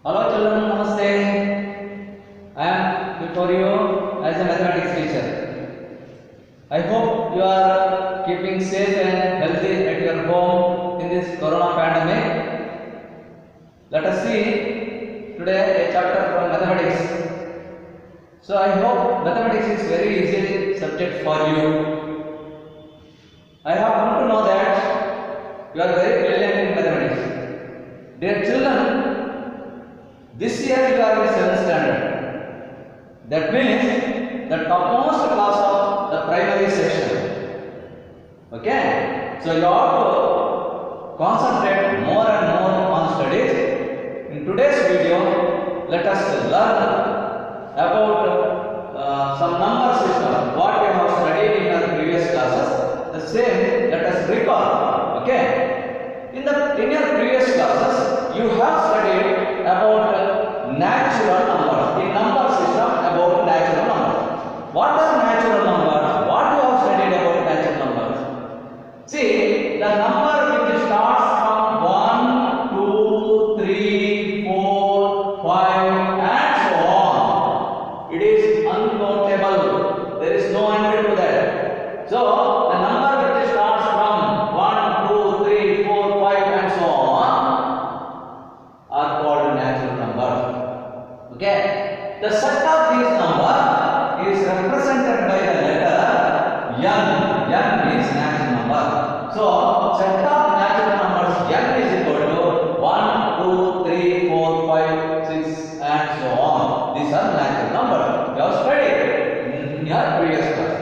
Hello children, Namaste. I am before you as a mathematics teacher. I hope you are keeping safe and healthy at your home in this corona pandemic. Let us see today a chapter from mathematics. So I hope mathematics is very easy subject for you. I have come to know that you are very brilliant in mathematics. Dear children, this year you are in 7th standard. That means the topmost class of the primary section. Okay? So you have to concentrate more and more on studies. In today's video, let us learn about some number system. What you have studied in your previous classes, the same let us recall. Okay? In your previous classes, you have studied about natural numbers. In number system, about natural numbers. What are natural numbers? What you have studied about natural numbers? See, the number which starts from 1, 2, 3, 4, 5 and so on. It is unnotable. There is no end to that. So, the number which starts from 1, 2, 3, 4, 5 and so on are called natural numbers. Okay, the set of these numbers is represented by the letter n. N means natural number. So, set of natural numbers n is equal to 1, 2, 3, 4, 5, 6 and so on. These are natural numbers. You have studied in your previous class.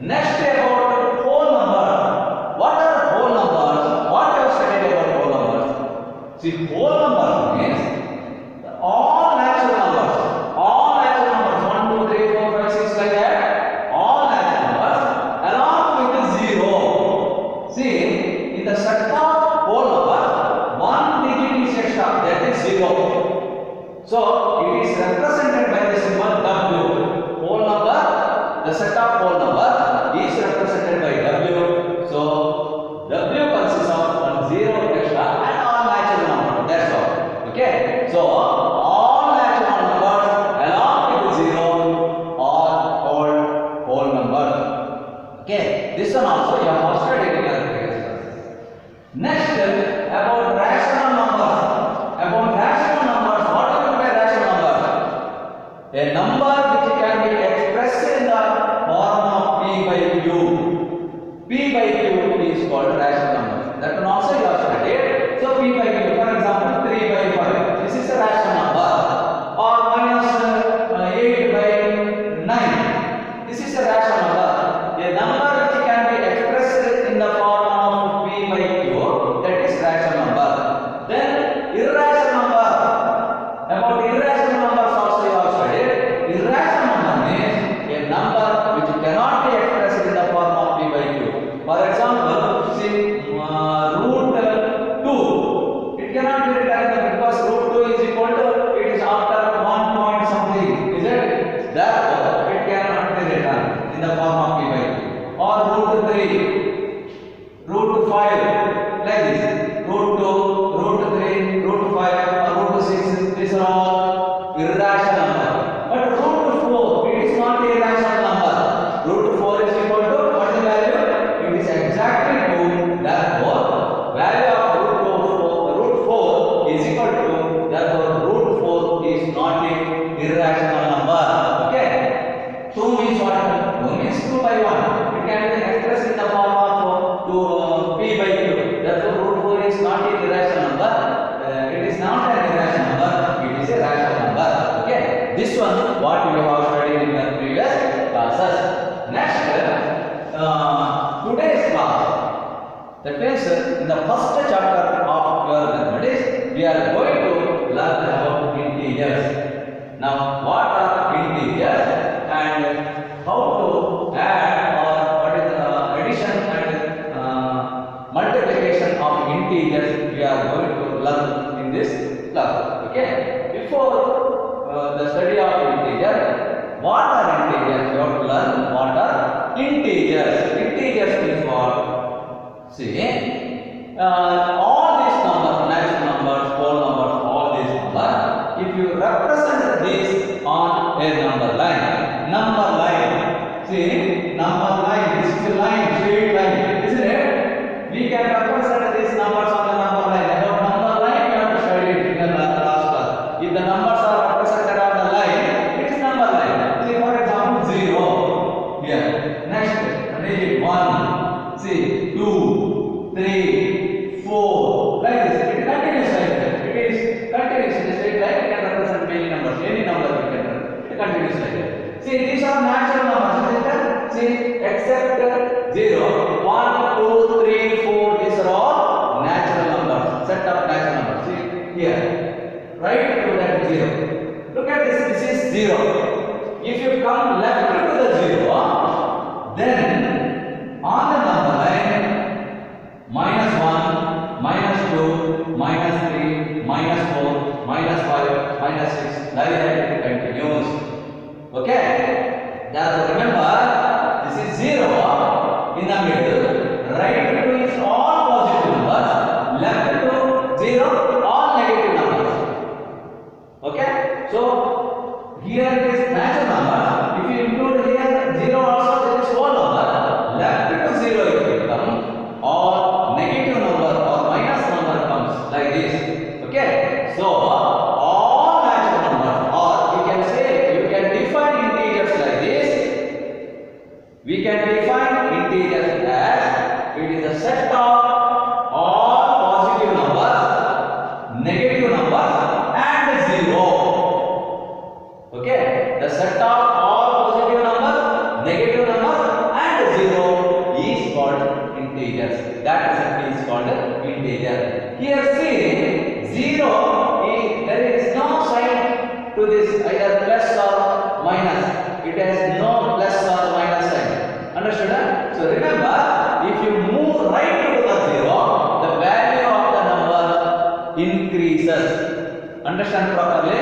Next, about whole numbers. What are whole numbers? What you have studied about whole numbers? See, whole number means all natural numbers, 1, 2, 3, 4, 5, 6 like that, all natural numbers along with 0. See, in the set of whole number, one digit is extra, that is 0. So, it is represented by the symbol W. Whole number, the set of whole number is represented by W. So, W consists of 1 0 extra and all natural numbers. That's all. Okay. So, all natural numbers along with 0 are called whole numbers. Okay. This one also you have studied in your previous class. Next, about rational numbers. About rational numbers, what do you mean by rational numbers? A number which can be expressed in the form of P by Q. P by Q is called rational numbers. That one also you have studied. So P by Q, for example, 3 by 5. This is a rational number. Or minus 8 by 9. This is a rational number. A number which can be expressed in the form of P by Q, that is rational number. Then irrational number. About irrational numbers also you have studied. Irrational number means a number which cannot be expressed in the form of P by Q. For example, see root 2. It cannot be written because root 2 is equal to, it is after 1 point something, is it? Therefore, it cannot be written in the form of P by Q. Or root 3, root 5, like this. Root 2, root 3, root 5, or root 6, these are all irrational number. But root 4, it is not a irrational number. Root 4 is equal to what is the value? It is exactly 2. Therefore, value of root 4 is equal to, therefore root 4 is not a irrational number. Okay? 2 means what? 2 means 2 by 1. It can be expressed in the form of P by Q. Therefore, root 4 is not a irrational number. It is not an irrational number. It is a rational number. Okay? This one, what you have studied in your previous classes. Next, today's class. That means in the first chapter of your mathematics, we are going to learn about integers. Now, what are integers and how to add or what is the addition and multiplication of integers we are going to learn in this class. Okay? Before the study of integer, what are integers? You have to learn what are integers. Integers means what? See, all these numbers, natural numbers, whole numbers, all these numbers a number line. Number line. See, number line. This is a line, straight line, isn't it? We can represent these numbers on the number line. About number line, we have to study it in the last class. If the numbers are represented on the line, it is number line. See, for example, 0 here. Next, digit 1. See, 2, 3, 4. Like this. It continues like that. It is continuous. It is straight line. We can represent many numbers. Any number we can represent. It continues like that. See, these are natural numbers. Isn't it? See, except 0, 1, 2, 3, 4. These are all natural numbers. Set of natural numbers. See here. Right to that 0. Look at this. This is 0. If you come left to the 0, then on the number line, -1, -2, -3, -4, -5, -6, like that it continues. Okay? Now remember, this is 0 in the middle, right to is all positive numbers, left to 0 all negative numbers. Okay? So here it is natural number. If you include here 0 also, there is whole number. Left to 0 it will become all negative number or minus number comes like this. Okay? So all natural numbers, or we can say, you can define integers like this. We can define integers as it is a set of all positive numbers, negative numbers and 0. Okay? The set of all positive numbers, negative numbers and 0 is called integers. That set is called integer. Here see, 0 is, there is no sign to this, either plus or minus. It has no plus or minus sign. Understood? So remember, if you move right to the 0, the value of the number increases. Understand properly?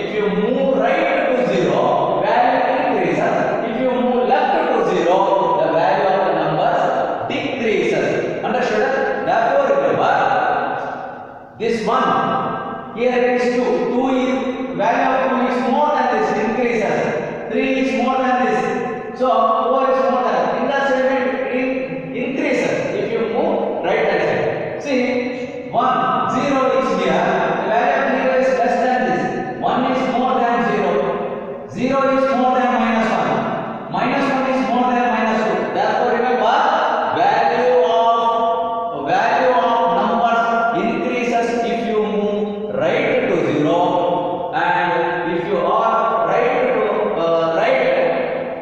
If you move right to 0, value increases. If you move left to 0, the value of the numbers decreases. Understood? Therefore, remember, this one, here it is 2. 2 is, value of 2 is more than this, increases. 3 is more than this. So 4 is more than. In that same way, it increases if you move right hand side. See, 1, 0 is here. The value of 0 is less than this. 1 is more than 0. 0 is more than -1. -1 is more than -2. Therefore, remember, value of numbers increases if you move right to 0, and if you are right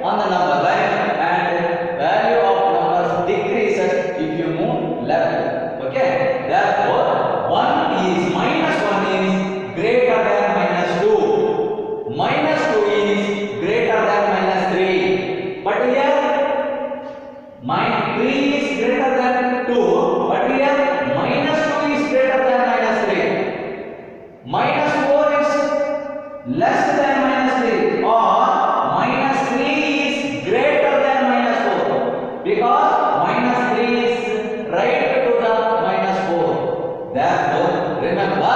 on the number line, and value of numbers decreases if you move left. Okay? Therefore, -1 is greater than -2. -2 is greater than -3. But here, -3 is greater than 2. But here, -2 is greater than -3. -4 is less than -3, or -3 is greater than -4, because -3 is right to the -4. Therefore, remember,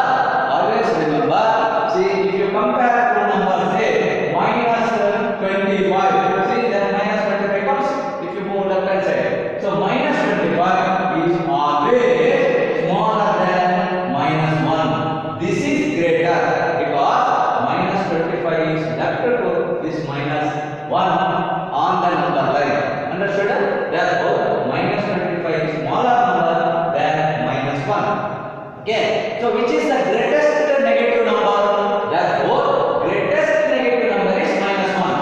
always remember, see, if you compare two numbers, say -25, see then -25 comes if you move left hand side. So -25 is always smaller than -1. This is greater because -25 is left to this -1 on the number line. Understood? Therefore, -25 is smaller number than -1. Okay. So which is the greatest negative number? Therefore, greatest negative number is -1.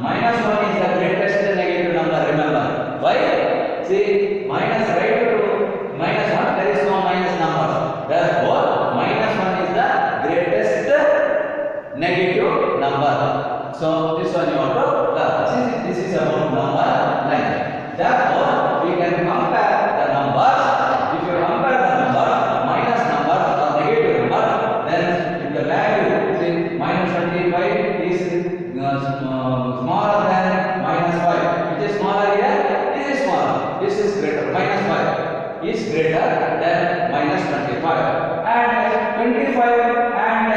-1 is the greatest negative number. Remember. Why? See, minus right to -1, there is no minus number. Therefore, -1 is the greatest negative number. So this one you want to learn. This is about number line. Therefore, we can compare the numbers. If you compare the numbers, minus numbers or negative numbers, then if the value, say -25 is smaller than -5, which is smaller here, this is smaller, this is greater, -5 is greater than -25, and 25 and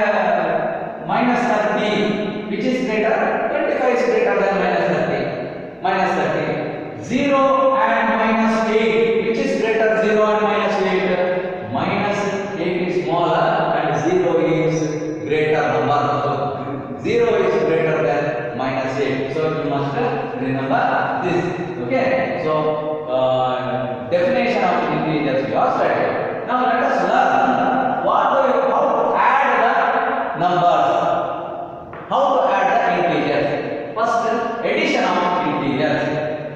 -30, which is greater, Remember this. Okay. So definition of integers you are studying. Now let us learn how to add the numbers. How to add the integers. First, addition of integers.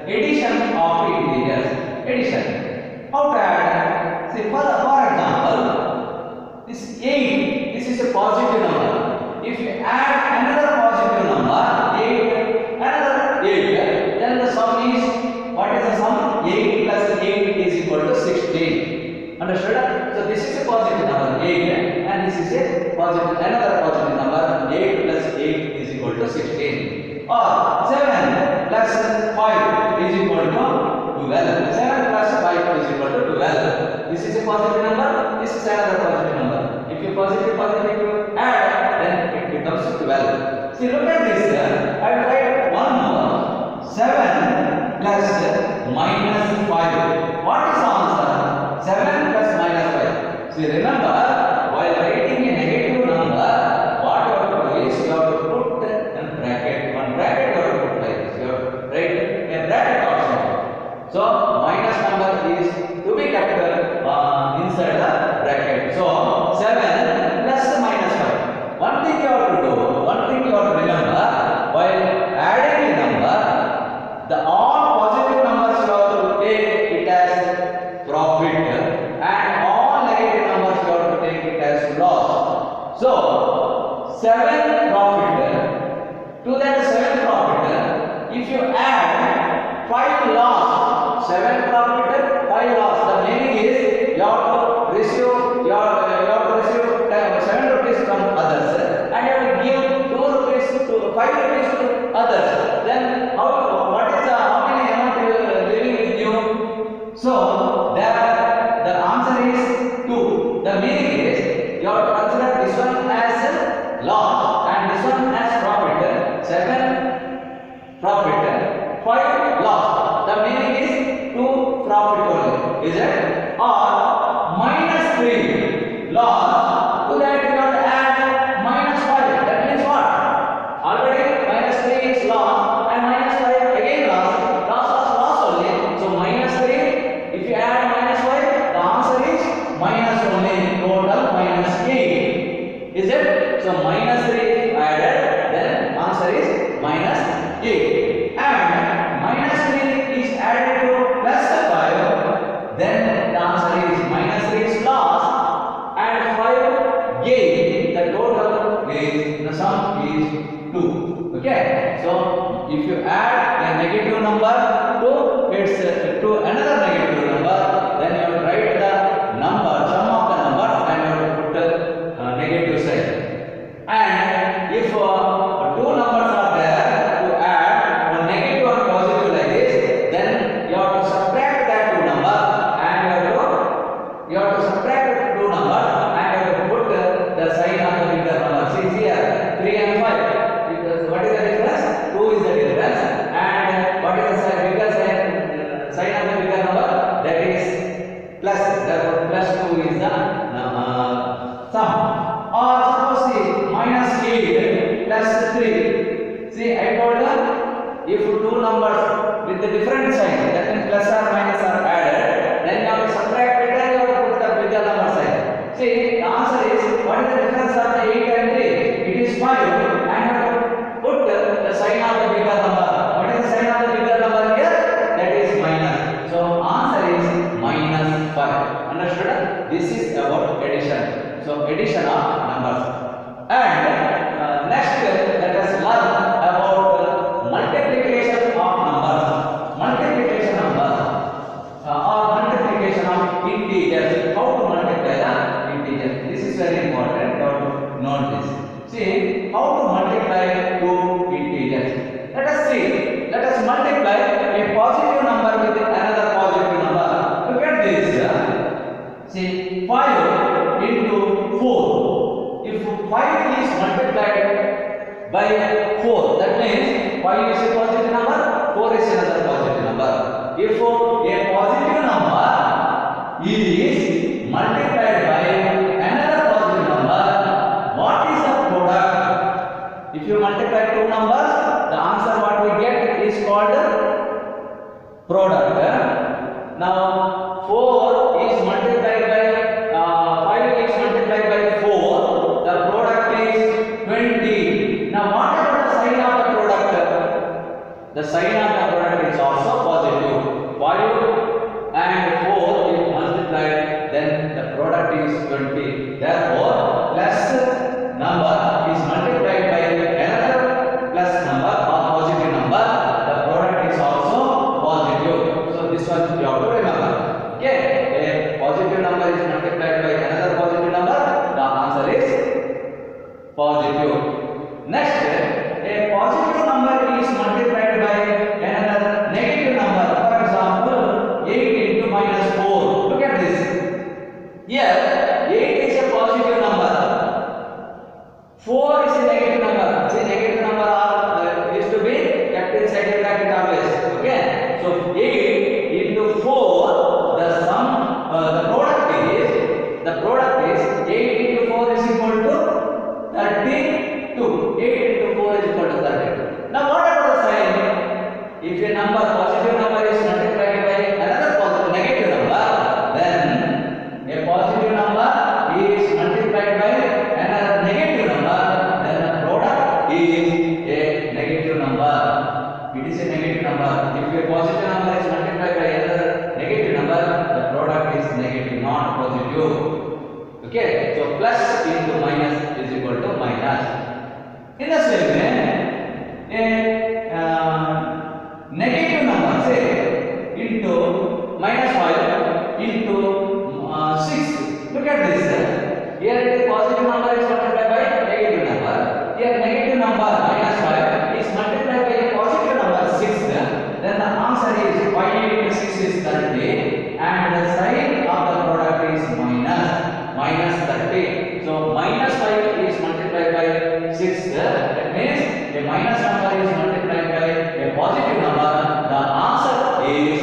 Addition of integers. Addition. How to add? See, for example, this 8. This is a positive number. If you add another positive number, 8, another 8, then the sum is, what is the sum? 8 plus 8 is equal to 16. Understood? So this is a positive number 8, and this is a positive, another positive number 8 plus 8 is equal to 16. Or 7 plus 5 is equal to 12. 7 plus 5 is equal to 12. This is a positive number. This is another positive number. If you positive add, then it becomes 12. See, look at this here. I will write one number. 7 plus minus 5. What is the answer? 7 plus minus 5. See, remember, while writing a negative number, what you have to do is you have to put a bracket. One bracket you have to put like this. You have to write a bracket also. So, minus number is to be kept inside the bracket. So, 7 plus minus 5. One thing you have to do, one thing you have to remember, while adding a number, the all positive numbers you have to take it as profit, and all negative numbers you have to take it as loss. So, 7 profit, to that 7 profit, if you add 5 loss, 7 profit, 5 loss, the meaning is you have to receive 7 rupees from others, and you have to give 2 rupees to 5 rupees to others. Then how many amount living with you? So there the answer is 2. The meaning is you have to consider this one as loss and this one as profit. 7 profit, 5 loss. The meaning is 2 profit only. Is it? Or minus 3 loss. To that you have to add minus 5. That means what? Already minus 3 is loss and minus 5 again loss. Loss only. So minus 3. If you add minus 5, the answer is minus only. Total minus 8. Is it? So minus 3 added, then answer is minus 8. And minus 3 is added to plus 5, then the answer is minus 3 is loss and 5 gain. The total is, the sum is 2. Okay. So if you add a negative number to another negative number, then you have to write the number, sum of the numbers, and you have to put the negative side. And if 2 numbers are there to add one negative or positive like this, then you have to subtract that 2 numbers, and you have to subtract 2 numbers, and you have to put the sign of the bigger number. See here, 3 and 5. What is the difference? 2 is the difference, and what is the bigger sign of the bigger number? That is plus. Therefore, plus 2 is the sum. Or suppose see minus 8 plus 3. See, I told you if 2 numbers with the different sign, that means plus or minus are added, then you have to subtract it and you have to put the bigger number sign. See, the answer is, what is the difference of the 8 and 3? It is 5, and you have to put the sign of the bigger number. What is the sign of the bigger number here? That is minus. So answer is minus 5. Understood? This is about addition. So addition of numbers. And next let us learn about multiplication of numbers. Multiplication of numbers or multiplication of integers. How to multiply the integers? This is very important. You have to note this. See, how to multiply 2 integers. Let us see. Let us multiply a positive number with another positive number. Look at this. See, 5 into 4. If 5 is multiplied by 4, that means 5 is a positive number, 4 is another positive number. If a positive number is multiplied by another positive number, what is the product? If you multiply 2 numbers, the answer what we get is called product. Now 4 is multiplied by 5 is multiplied by 4. The product is 20. Now what about the sign of the product? The sign of the product is also positive. 5 and 4 is multiplied, then the product is 20. Therefore, plus number is multiplied by another plus number or positive number. The product is also positive. So this one you have to remember. Okay, a positive number is multiplied by another positive number. The answer is positive. Next, a positive number is multiplied by another negative number. For example, 8 into minus 4. Look at this. Here, 8 is a positive number. 4 is a negative number. See, negative number are is to be kept inside the bracket always. Okay. So 8 into 4, the sum, the product is 8 into 4 is equal to 32. 8 into 4 is equal to 32. Now what about the sign? If a number, positive number is multiplied by another positive negative number, then a positive number is multiplied by another negative number, then the product is a negative number. It is a negative number. If a positive number is multiplied by another negative number, the product is negative, not positive. Okay, so plus into minus is equal to minus. In the same way, a negative number, say, into minus 5 into 6. Look at this. Here the positive number is multiplied by negative number. Here negative number minus 5 is multiplied by a positive number 6. Then the answer is 5 into 6 is 30, and the sign of the product is minus 30. So minus 5 is multiplied by 6. That means a minus number is multiplied by a positive number. The answer is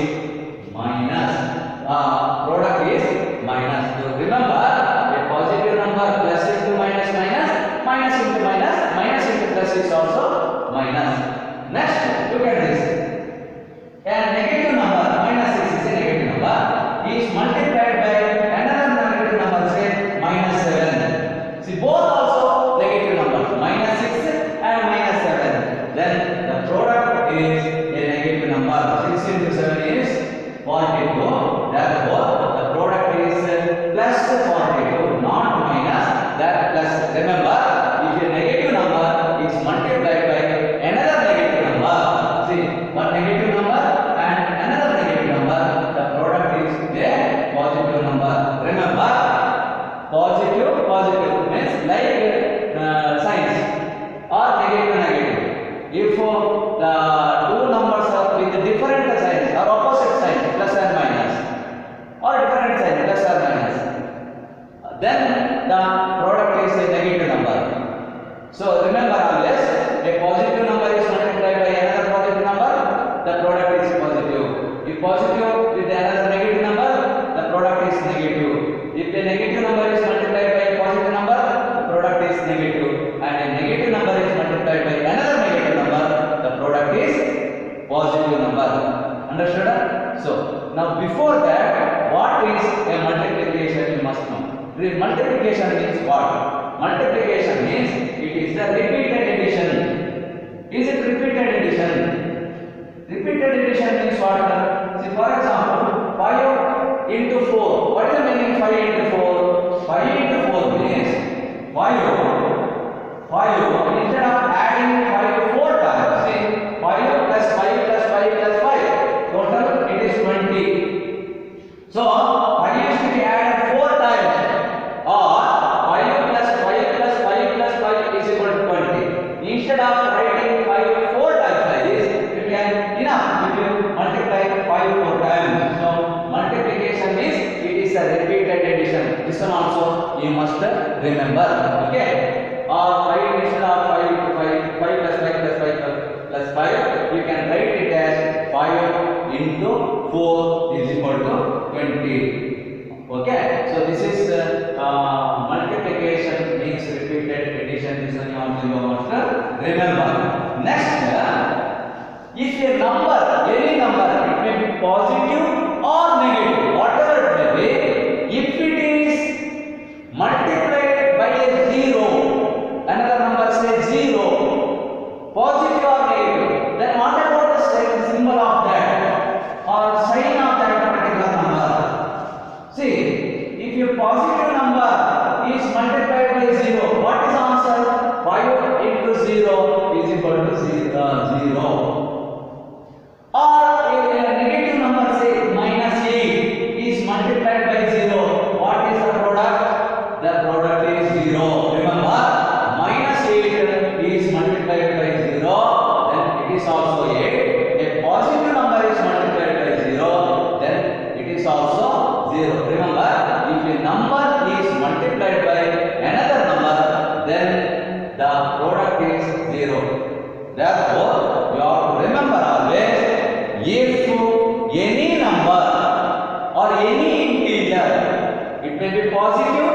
minus. Product is minus. So remember, a positive number plus into minus minus, minus into minus, minus into plus is also minus. Next, look at this. A negative number minus 6 is a negative number is multiplied by another negative number, say minus 7. See, both also negative numbers, minus 6 and minus 7. Then the product is a negative number. 6 into 7 is 42. Therefore, the product is plus 42, not minus. That plus. Remember, if a negative number is multiplied by another negative number, see, one negative number and another negative number, the product is a positive number. Remember, positive means like signs or negative. If the two numbers are with different signs or opposite signs, plus and minus, or different signs, plus or minus, then the product is a negative number. So remember always, a positive number is multiplied by another positive number, the product is positive. If positive with another negative number, the product is negative. If a negative number is multiplied by a positive number, the product is negative. And a negative number is multiplied by another negative number, the product is positive number. Understood? So now before that, what is a multiplication? You must know. The multiplication means what? Multiplication means it is the repeated addition. Is it repeated addition? Repeated addition means what? See, for example, 5 into 4. What is the meaning 5 into 4? 5 into 4 means 5 instead of adding 5 4 times. See, 5 plus 5 plus 5 plus 5. Total it is 20. So 5 is to be added 4 times, or 5 plus 5 plus 5 plus 5 is equal to 20. Instead of writing 5 4 times like this, you can enough if you multiply 5 4 times. So multiplication means it is a repeated addition. This one also you must remember. Okay. Or 5 instead of 5 plus 5 plus 5 plus 5, you can write it as 5 into 4 is equal to 20. Okay. So this is multiplication means repeated addition. This one you also must remember. Next, if a number, any number, it may be positive or negative, whatever it may be. If it is multiplied by a zero, another number say 0, positive or negative, then what about the symbol of that or sign of that particular number? See, if your positive number is multiplied by 0, what is answer? 5 into 0 is equal to 0. Or a negative number say minus 8 is multiplied by 0. What is the product? The product is 0. Remember, minus 8 is multiplied by 0, then it is also 8. A positive number is multiplied by 0, then it is also 0. Remember, if a number is multiplied by another number, then the product is 0. Therefore, you have to remember always, if any number or any integer, it may be positive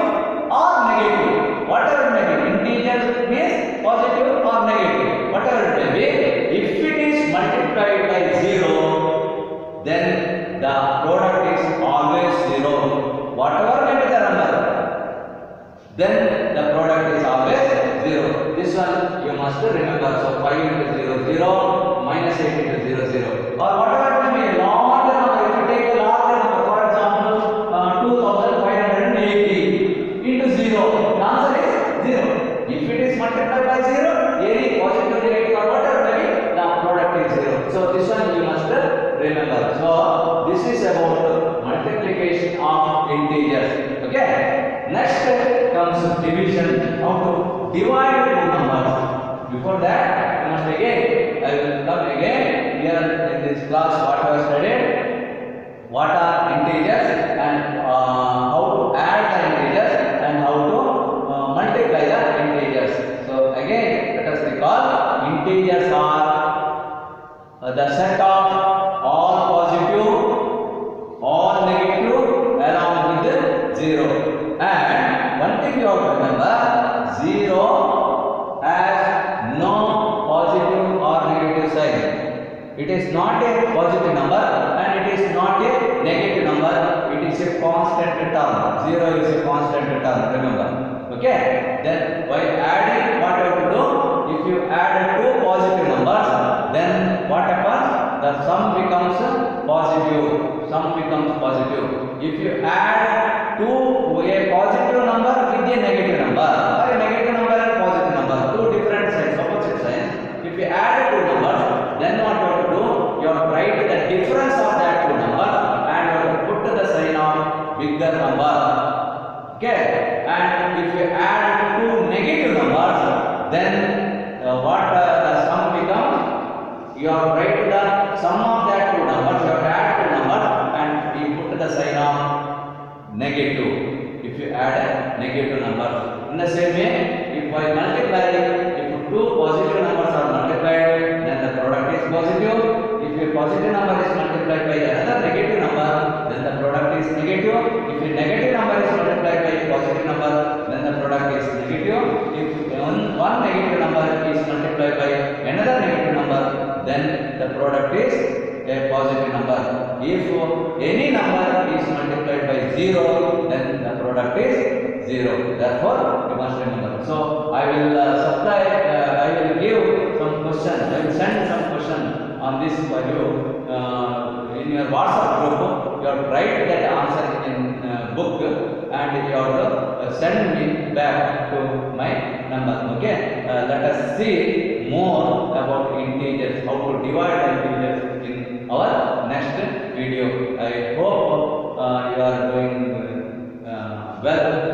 or negative, whatever it may be, integer means positive or negative, whatever it may be, if it is multiplied by 0, then the product is always 0. Whatever may be the number, then the product is always 0. This one you must remember. So 5 into 0, 0, minus 8 into 0, 0. Or whatever it may be, larger number, if you take a larger number, for example, 2580 into 0, the answer is 0. If it is multiplied by 0, any positive, negative or whatever may be, the product is 0. So this one you must remember. So this is about multiplication of integers. Okay. Next comes division. How to divide two numbers. Before that, you must again, I will come again here in this class what I have studied, what are integers and how to add the integers and how to multiply the integers. So again, let us recall, integers are the set of all positive, all negative along with 0. And one thing you have to remember, 0 has no positive or negative sign. It is not a positive number and it is not a negative number. It is a constant term. 0 is a constant term. Remember. Okay. Then by adding, what you have to do? If you add two positive numbers, then what happens? The sum becomes positive. Sum becomes positive. If you add a positive number with a negative number, or a negative number and positive number, two different signs, opposite signs. If you add two numbers, then what you have to do? You have to write the difference of that two numbers and you have to put the sign of bigger number. Okay. And if you add two negative numbers, then what the sum becomes? You have to write the sum of that two numbers. You have to add two numbers and you put the sign of negative. If you add a negative number, in the same way, if I multiply, if two positive numbers are multiplied, then the product is positive. If a positive number is multiplied by another negative number, then the product is negative. If a negative number is multiplied by a positive number, then the product is negative. If one negative number is multiplied by another negative number, then the product is a positive number. If any number is multiplied by 0, then the product is 0. Therefore, you must remember. So, I will I will give some questions. I will send some questions on this for you in your WhatsApp group. You have to write that answer in book and you have to send me back to my number. Okay. Let us see more about integers, how to divide integers in our next video. I hope you are doing well.